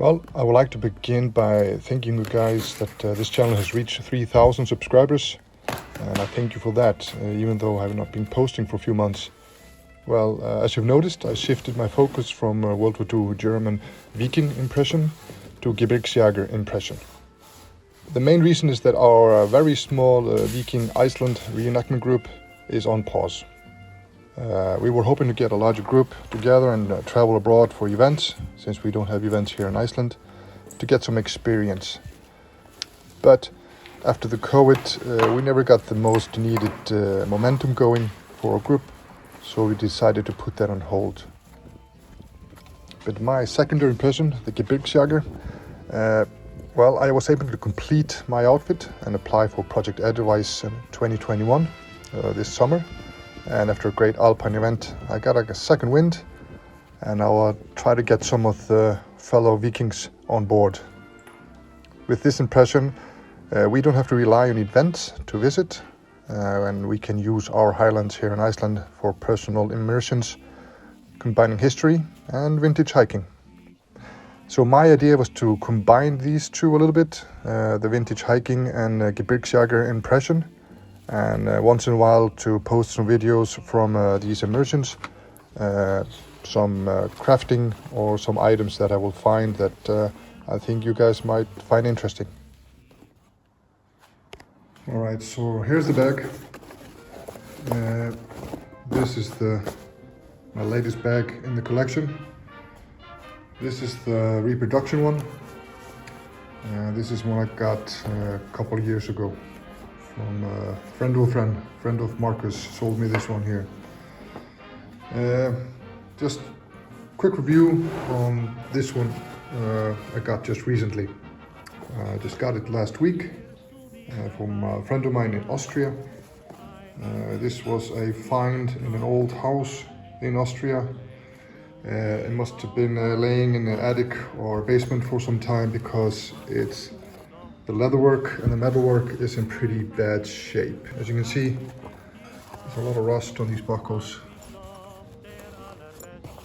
Well, I would like to begin by thanking you guys that this channel has reached 3,000 subscribers, and I thank you for that, even though I have not been posting for a few months. Well, as you've noticed, I shifted my focus from World War II German Viking impression to Gebirgsjäger impression. The main reason is that our very small Viking Iceland reenactment group is on pause. We were hoping to get a larger group together and travel abroad for events, since we don't have events here in Iceland, to get some experience. But after the COVID, we never got the most needed momentum going for a group, so we decided to put that on hold. But my secondary impression, the Gebirgsjäger, well, I was able to complete my outfit and apply for Project Edelweiss in 2021, this summer. And after a great alpine event, I got a second wind, and I'll try to get some of the fellow Vikings on board. With this impression, we don't have to rely on events to visit, and we can use our highlands here in Iceland for personal immersions, combining history and vintage hiking. So my idea was to combine these two a little bit, the vintage hiking and Gebirgsjäger impression, and once in a while to post some videos from these immersions, some crafting or some items that I will find that I think you guys might find interesting. Alright, so here's the bag. This is my latest bag in the collection. This is the reproduction one. This is one I got a couple of years ago. From a friend of Marcus sold me this one here. Just quick review on this one I got just recently. I just got it last week from a friend of mine in Austria. This was a find in an old house in Austria. It must have been laying in the attic or basement for some time, because the leatherwork and the metalwork is in pretty bad shape. As you can see, there's a lot of rust on these buckles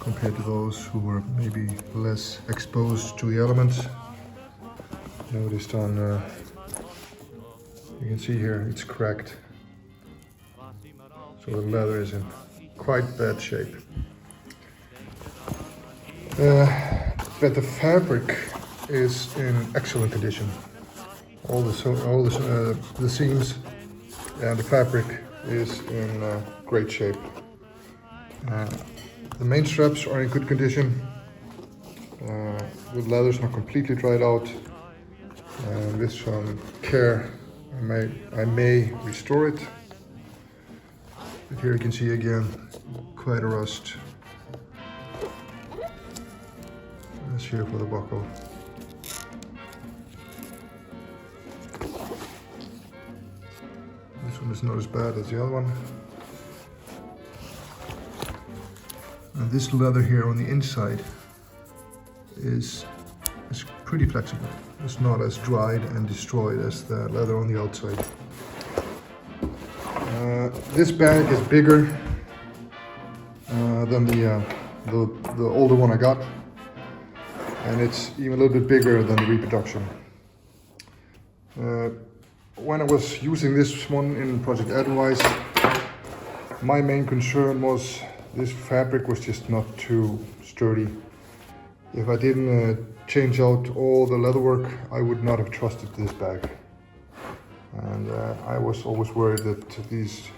compared to those who were maybe less exposed to the elements. Noticed on, you can see here, it's cracked. So the leather is in quite bad shape. But the fabric is in excellent condition. All the seams and the fabric is in great shape. The main straps are in good condition. The leather's not completely dried out. With some care, I may restore it. But here you can see again quite a rust. That's here for the buckle. This one is not as bad as the other one. And this leather here on the inside is pretty flexible. It's not as dried and destroyed as the leather on the outside. This bag is bigger than the older one I got, and it's even a little bit bigger than the reproduction. When I was using this one in Project Edelweiss, my main concern was this fabric was just not too sturdy. If I didn't change out all the leatherwork, I would not have trusted this bag. And I was always worried that this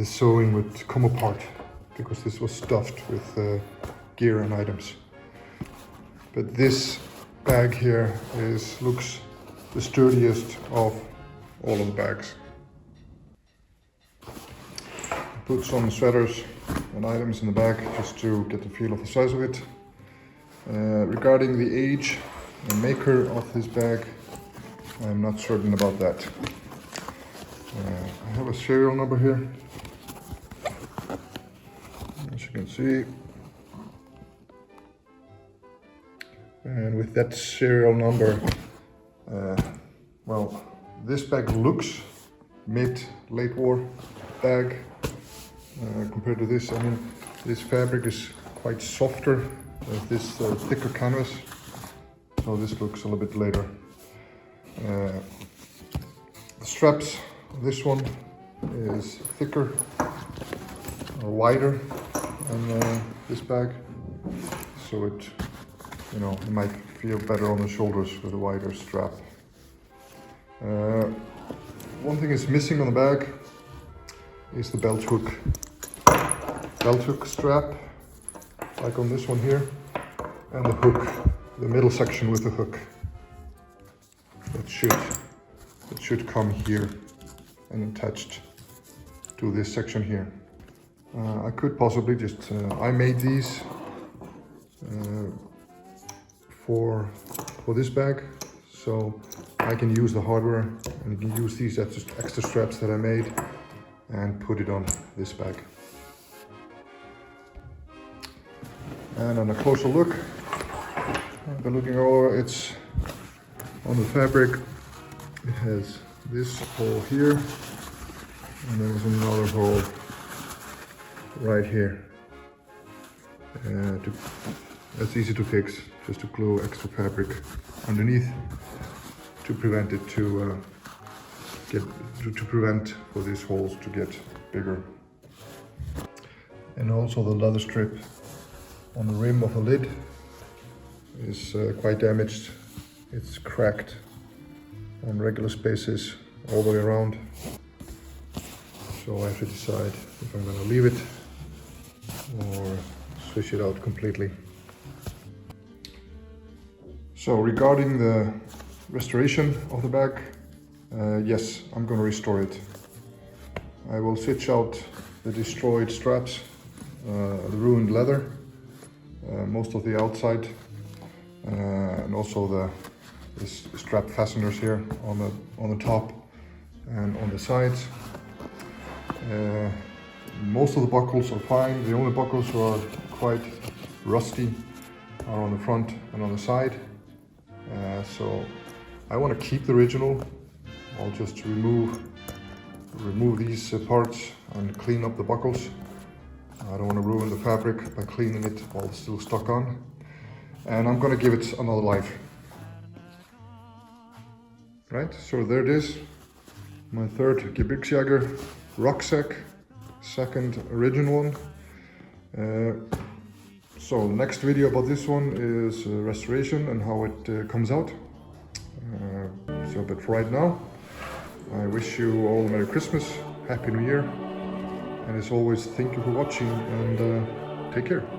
sewing would come apart, because this was stuffed with gear and items. But this bag here looks the sturdiest of all of the bags. Put some sweaters and items in the bag just to get the feel of the size of it. Regarding the age, the maker of this bag, I'm not certain about that. I have a serial number here, as you can see. And with that serial number, well, this bag looks late war bag compared to this. I mean, this fabric is quite softer with this thicker canvas, so this looks a little bit later. The straps, this one is thicker or wider than this bag, so it, you know, it might feel better on the shoulders with a wider strap. One thing is missing on the bag is the belt hook strap, like on this one here, and the hook, the middle section with the hook. It should come here and attached to this section here. I could possibly just, I made these for this bag, so I can use the hardware and you can use these extra straps that I made and put it on this bag. And on a closer look, I've been looking over, it's on the fabric. It has this hole here, and there's another hole right here. That's easy to fix, just to glue extra fabric underneath to prevent it to prevent for these holes to get bigger. And also the leather strip on the rim of the lid is quite damaged. It's cracked on regular spaces all the way around. So I have to decide if I'm going to leave it or switch it out completely. So regarding the restoration of the bag, yes, I'm going to restore it. I will switch out the destroyed straps, the ruined leather, most of the outside, and also the strap fasteners here on the top and on the sides. Most of the buckles are fine. The only buckles who are quite rusty are on the front and on the side. So I want to keep the original. I'll just remove these parts and clean up the buckles. I don't want to ruin the fabric by cleaning it while it's still stuck on. And I'm going to give it another life. Right, so there it is. My third Gebirgsjäger Rucksack, second original one. So next video about this one is restoration and how it comes out. But for right now, I wish you all a Merry Christmas, Happy New Year, and as always, thank you for watching and take care.